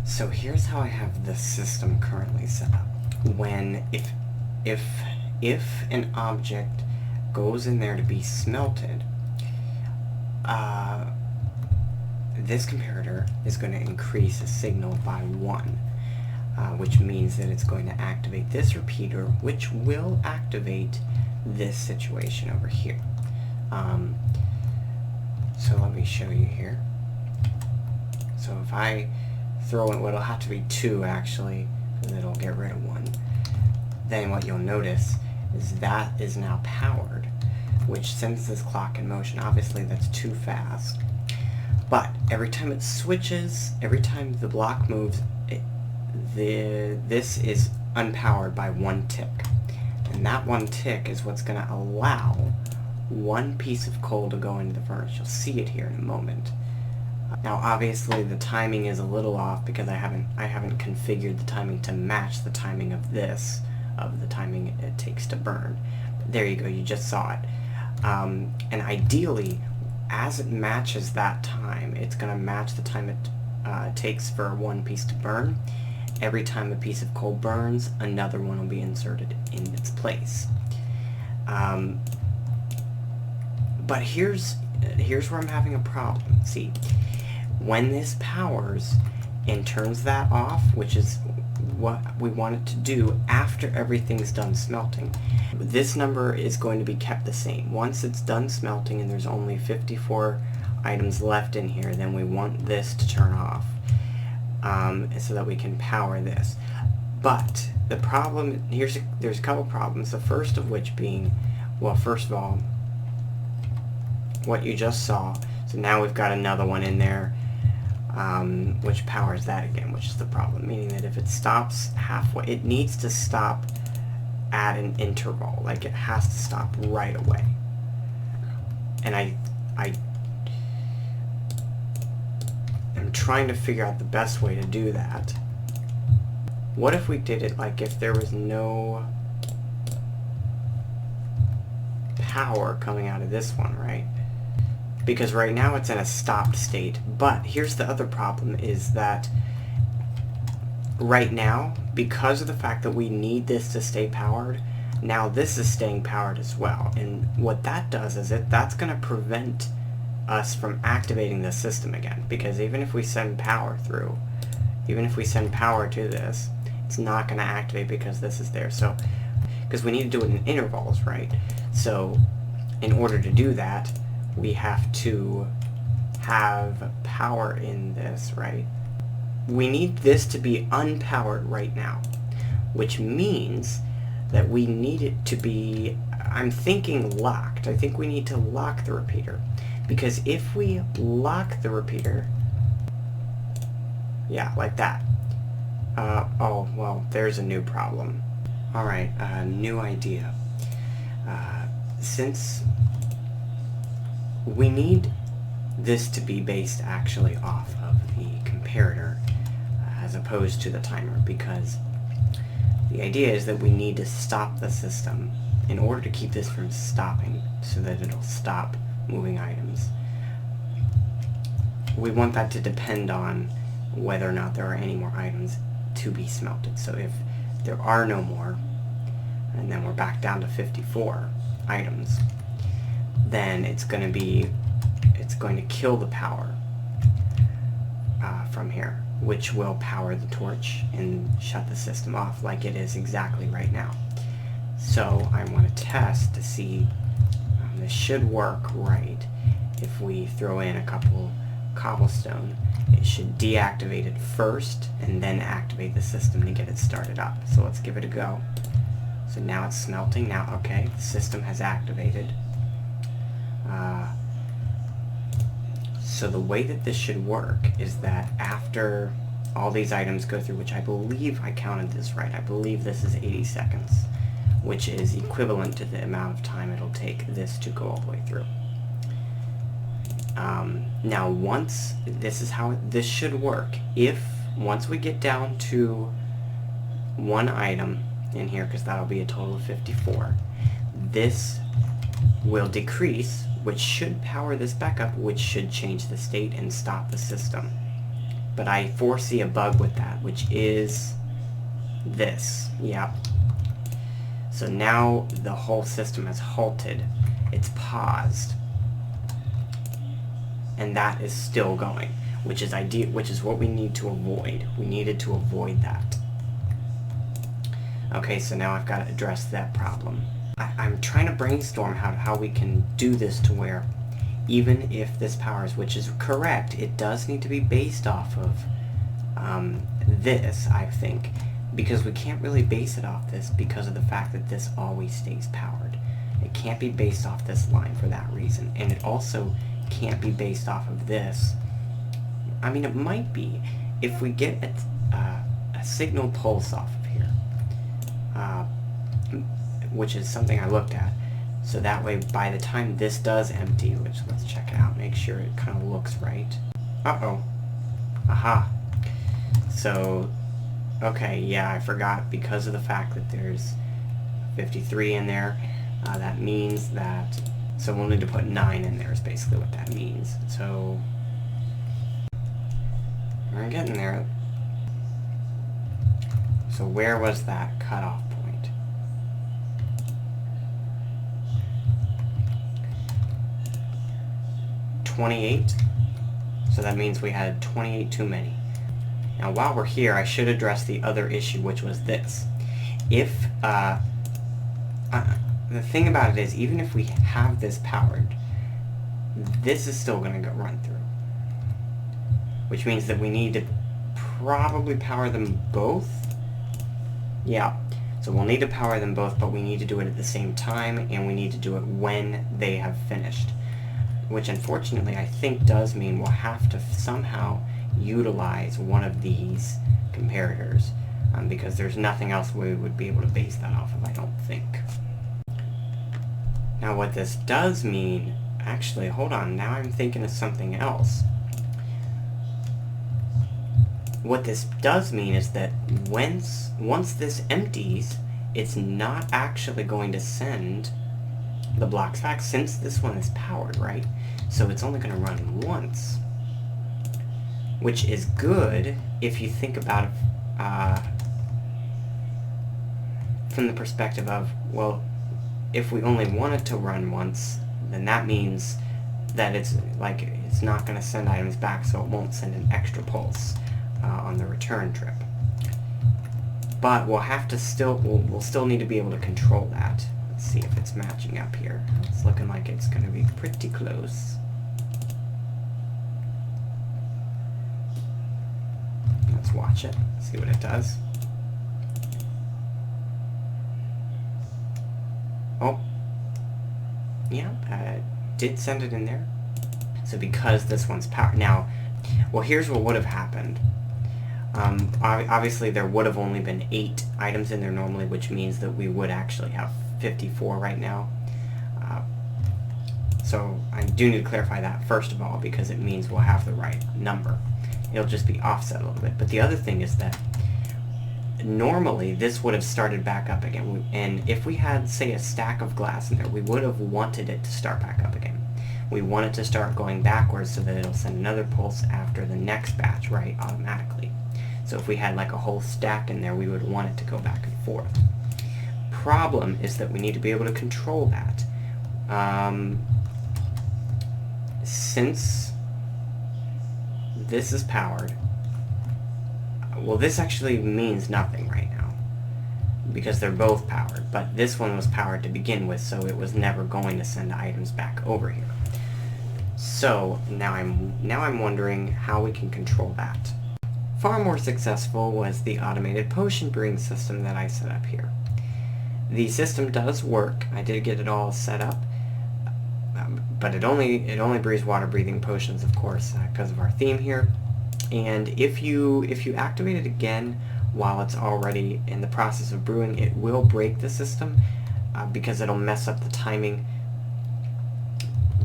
So here's how I have the system currently set up. If an object goes in there to be smelted, this comparator is going to increase the signal by 1, which means that it's going to activate this repeater, which will activate this situation over here. So let me show you here. So if I throw in, well, it'll have to be 2 actually, because it'll get rid of 1. Then what you'll notice is that is now powered, which sends this clock in motion. Obviously that's too fast, but every time it switches, every time the block moves, this is unpowered by 1 tick, and that 1 tick is what's going to allow 1 piece of coal to go into the furnace. You'll see it here in a moment. Now obviously the timing is a little off because I haven't configured the timing to match the timing of this, of the timing it takes to burn. But there you go, you just saw it. And ideally, as it matches that time, it's going to match the time it takes for 1 piece to burn. Every time a piece of coal burns, another one will be inserted in its place. But here's where I'm having a problem. See, when this powers and turns that off, which is what we want it to do after everything's done smelting, this number is going to be kept the same. Once it's done smelting and there's only 54 items left in here, then we want this to turn off, so that we can power this. But the problem, there's a couple problems. The first of which being, well, first of all, what you just saw. So now we've got another one in there, which powers that again, which is the problem, meaning that if it stops halfway, it needs to stop at an interval, like it has to stop right away. And I'm trying to figure out the best way to do that. What if we did it like if there was no power coming out of this one, right? Because right now it's in a stopped state. But here's the other problem, is that right now, because of the fact that we need this to stay powered, now this is staying powered as well. And what that does is that's going to prevent us from activating the system again. Because even if we send power through, even if we send power to this, it's not going to activate because this is there. So, because we need to do it in intervals, right? So, in order to do that, we have to have power in this, right? We need this to be unpowered right now, which means that we need it to be, I'm thinking locked. I think we need to lock the repeater, because if we lock the repeater, yeah, like that. Oh, well, there's a new problem. Alright, new idea. Since we need this to be based actually off of the comparator as opposed to the timer, because the idea is that we need to stop the system in order to keep this from stopping so that it'll stop moving items. We want that to depend on whether or not there are any more items to be smelted. So if there are no more, and then we're back down to 54 items, then it's going to kill the power from here, which will power the torch and shut the system off like it is exactly right now. So I want to test to see, this should work right. If we throw in a couple cobblestone, it should deactivate it first and then activate the system to get it started up. So let's give it a go. So now it's smelting. Now, okay, the system has activated. So the way that this should work is that after all these items go through, which I believe I counted this right, I believe this is 80 seconds, which is equivalent to the amount of time it'll take this to go all the way through. Now once, this is how this should work. Once we get down to 1 item in here, because that'll be a total of 54, this will decrease, which should power this back up, which should change the state and stop the system. But I foresee a bug with that, which is this. Yep. So now the whole system has halted. It's paused. And that is still going, which is ideal, which is what we need to avoid. We needed to avoid that. Okay, so now I've got to address that problem. I'm trying to brainstorm how we can do this to where even if this powers, which is correct, it does need to be based off of this, I think, because we can't really base it off this because of the fact that this always stays powered. It can't be based off this line for that reason, and it also can't be based off of this. I mean, it might be if we get a signal pulse off of here, which is something I looked at. So that way, by the time this does empty, which let's check it out, make sure it kind of looks right. Uh-oh. Aha. So, okay, yeah, I forgot because of the fact that there's 53 in there. That means that, so we'll need to put 9 in there is basically what that means. So, we're getting there. So where was that cutoff point? 28. So that means we had 28 too many. Now while we're here, I should address the other issue, which was this. If, the thing about it is, even if we have this powered, this is still going to run through. Which means that we need to probably power them both. Yeah, so we'll need to power them both, but we need to do it at the same time, and we need to do it when they have finished. Which unfortunately I think does mean we'll have to somehow utilize one of these comparators, because there's nothing else we would be able to base that off of, I don't think. Now what this does mean, actually, hold on, now I'm thinking of something else. What this does mean is that once this empties, it's not actually going to send the blocks back, since this one is powered, right? So it's only going to run once, which is good if you think about it from the perspective of, well, if we only want it to run once, then that means that it's not going to send items back, so it won't send an extra pulse on the return trip. But we'll have to we'll still need to be able to control that. Let's see if it's matching up here. It's looking like it's going to be pretty close. Let's watch it, see what it does. Oh, yeah, did send it in there. So because this one's powered now, well, here's what would have happened. Obviously there would have only been 8 items in there normally, which means that we would actually have 54 right now. So I do need to clarify that first of all, because it means we'll have the right number. It'll just be offset a little bit. But the other thing is that normally this would have started back up again, and if we had, say, a stack of glass in there, we would have wanted it to start back up again. We want it to start going backwards so that it'll send another pulse after the next batch, right, automatically. So if we had like a whole stack in there, we would want it to go back and forth. Problem is that we need to be able to control that. Since this is powered, well, this actually means nothing right now because they're both powered, but this one was powered to begin with, so it was never going to send items back over here. So now I'm wondering how we can control that. Far more successful was the automated potion brewing system that I set up here. The system does work. I did get it all set up, but it only brews water breathing potions, of course, because of our theme here. And if you activate it again while it's already in the process of brewing, it will break the system because it'll mess up the timing.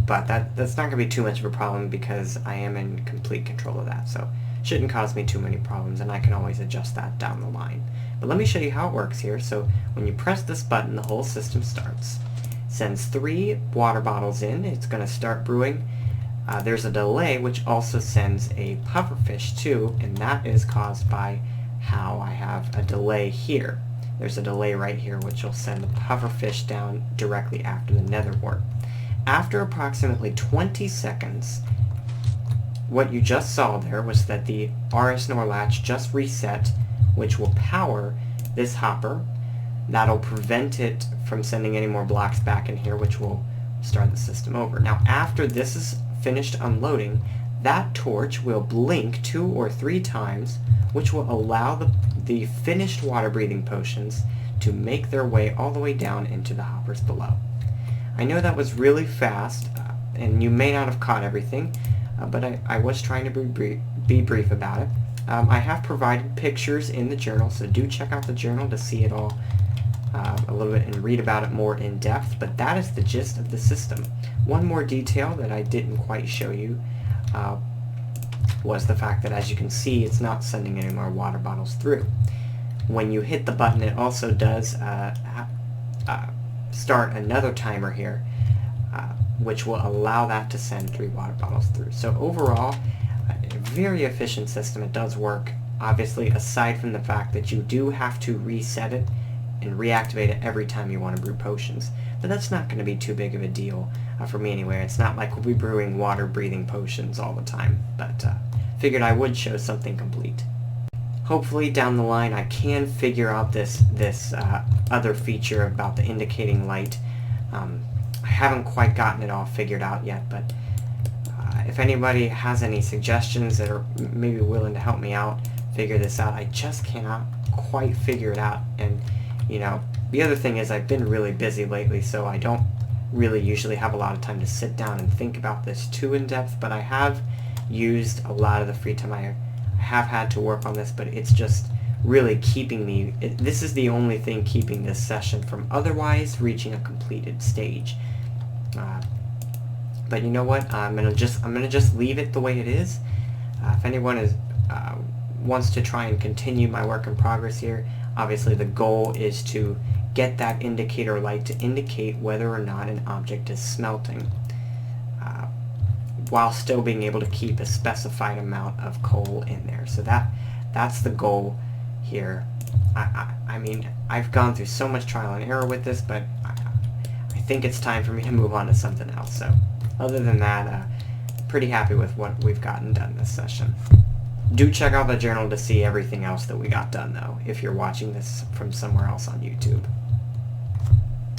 But that's not going to be too much of a problem because I am in complete control of that, so shouldn't cause me too many problems, and I can always adjust that down the line. But let me show you how it works here. So when you press this button, the whole system starts. Sends 3 water bottles in. It's going to start brewing. there's a delay which also sends a pufferfish too, and that is caused by how I have a delay here. There's a delay right here which will send the pufferfish down directly after the nether wart. After approximately 20 seconds, what you just saw there was that the RS NOR latch just reset, which will power this hopper. That'll prevent it from sending any more blocks back in here, which will start the system over. Now, after this is finished unloading, that torch will blink 2 or 3 times, which will allow the finished water-breathing potions to make their way all the way down into the hoppers below. I know that was really fast, and you may not have caught everything, but I was trying to be brief about it. I have provided pictures in the journal, so do check out the journal to see it all a little bit and read about it more in depth, but that is the gist of the system. One more detail that I didn't quite show you was the fact that, as you can see, it's not sending any more water bottles through. When you hit the button, it also does start another timer here, which will allow that to send 3 water bottles through. So overall, a very efficient system. It does work, obviously, aside from the fact that you do have to reset it and reactivate it every time you want to brew potions. But that's not going to be too big of a deal for me anyway. It's not like we'll be brewing water-breathing potions all the time, but figured I would show something complete. Hopefully down the line I can figure out this other feature about the indicating light. I haven't quite gotten it all figured out yet, but if anybody has any suggestions that are maybe willing to help me out figure this out, I just cannot quite figure it out. And you know, the other thing is I've been really busy lately, so I don't really usually have a lot of time to sit down and think about this too in depth, but I have used a lot of the free time I have had to work on this, but it's just really keeping me, this is the only thing keeping this session from otherwise reaching a completed stage. But you know what, I'm gonna just leave it the way it is. If anyone wants to try and continue my work in progress here, obviously the goal is to get that indicator light to indicate whether or not an object is smelting, while still being able to keep a specified amount of coal in there. So that's the goal here. I mean, I've gone through so much trial and error with this, but I think it's time for me to move on to something else. So other than that, pretty happy with what we've gotten done this session. Do check out the journal to see everything else that we got done, though, if you're watching this from somewhere else on YouTube.